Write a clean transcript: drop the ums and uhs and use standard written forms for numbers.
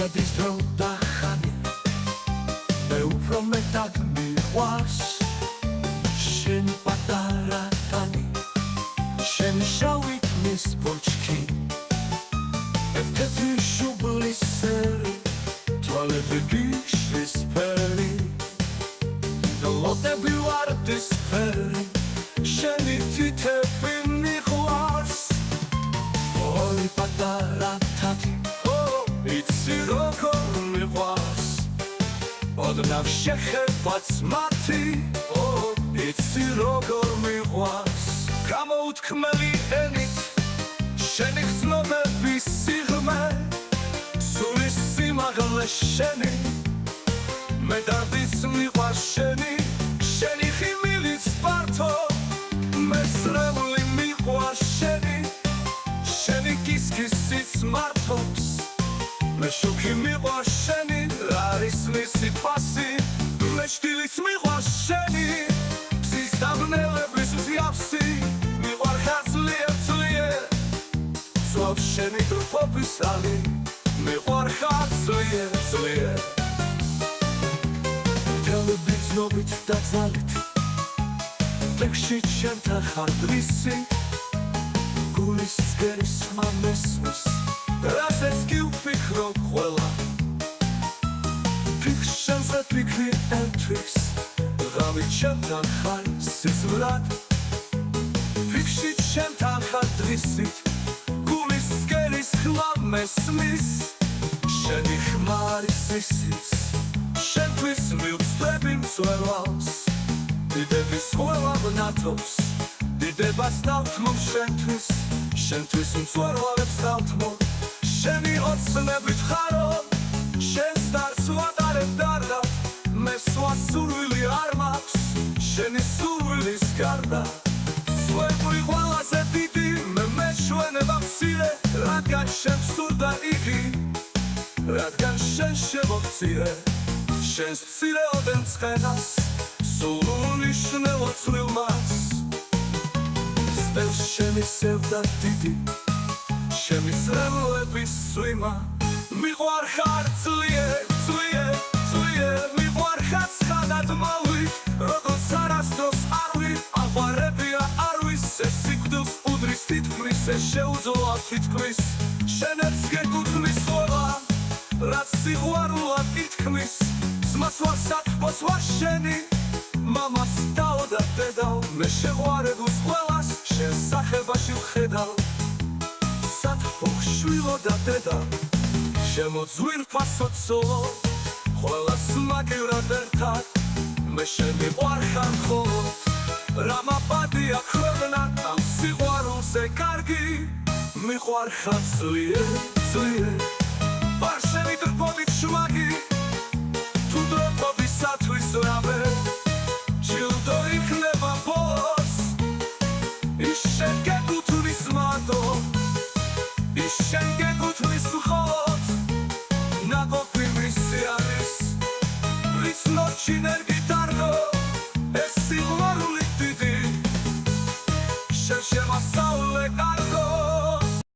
გადის დრო და ხანი მე უფრო მეტად მიყვარს შენი პატარა ტანი შენი შავი ქმის ბოჭკი ერთ-ერთი შუბლის სერი თვალები გიშლის ფერი ლოდები ვარდისფერი შენი თითები მიყვარს ორი პატარა თათი იცი როგორ მიყვარს ოდნავ შეხებაც მათი იცი როგორ მიყვარს გამოუთქმელი ენით შენი ხსნობების სიღრმე სულის სიმაღლე შენი მე დარდის მიყვარს შენი შენი ხიმილიც ფართო მე სრული მიყვარს შენი შენი კისკისიც მართობს მე შუქი მიყვარს შენი არის მისი ფასი მე შტილიც მიყვარს შენი მზის დაბნელების მსგავსი მიყვარხარ ძლიერ ცვავს შენი დრფობის ალი მიყვარხარ ძლიერ თელები ცნობით და ძალით ტექსში ჩემთან ხარ დღისი გულის ცგერის მამესმის რასაც კი ვფიქრო ყველა ფიქრშენზე ფიქრი ერთვის ღამით ჩემთან ხარ სიზმრად ფიქრში ჩემთან ხარ დღისით გულის ცგერის ხმა მესმის შენი ხმა არის ისიც შენთვის მივწვევი მწვერვალს დიდების ყველა ვნათობს დიდებას დავთმობ შენთვის მწვერვალებს დავთმობ შენი ოცნებით ხარო შენს დარს ვატარებ დარდად მე სხვა სურვილი არ მაქვს შენი სურვილის გარდა სვებული ყველაზე დიდი მე მეშვენება მცირე რადგან შენ სურდა იგი რადგან შენ შემოგწირე შენს მცირე ოდენ ცხენას სულ უნიშნელო წვრილმას სტელს შენი სევდა დიდი შემისრემლების სვიმა მიყვარხარ ძლიერ მიყვარხარ ცხადად მოვით როგორც არასდროს არვი აღვარებია არვის ეს სიკვდილს უდრის თითქმის ეს შეუძლოა თითქმის შენებს გეკუთვნის ყველა რაც სიყვარულად ითქმის ძმას ვარ საქმოს ვარ შენი მამას დაო და დედაო მე შეყვარებულს ყველას შენ სახებაში ვხედავ შვილო და დედა შემოძვირფასო ცოლო ყველას მაგივრად ერთად მე შენ მიყვარხარ მხოლოდ რა მაპატია ქვეყნად ამ სიყვარულზე კარგი მიყვარხარ ძლიერ ვარ შენი დრფობით შვაგი